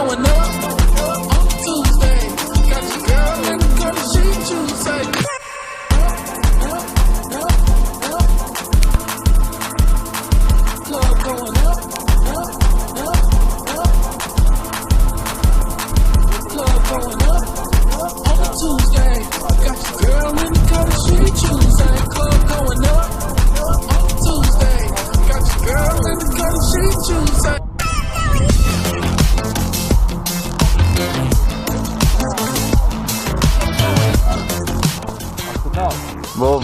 going up on Tuesday. Got your girl in the cut she Tuesday. Club going up, up, up, up. Club going up on Tuesday. Got your girl in the cut she Tuesday. Club going up on Tuesday. Got your girl in the cut she Tuesday. Bom.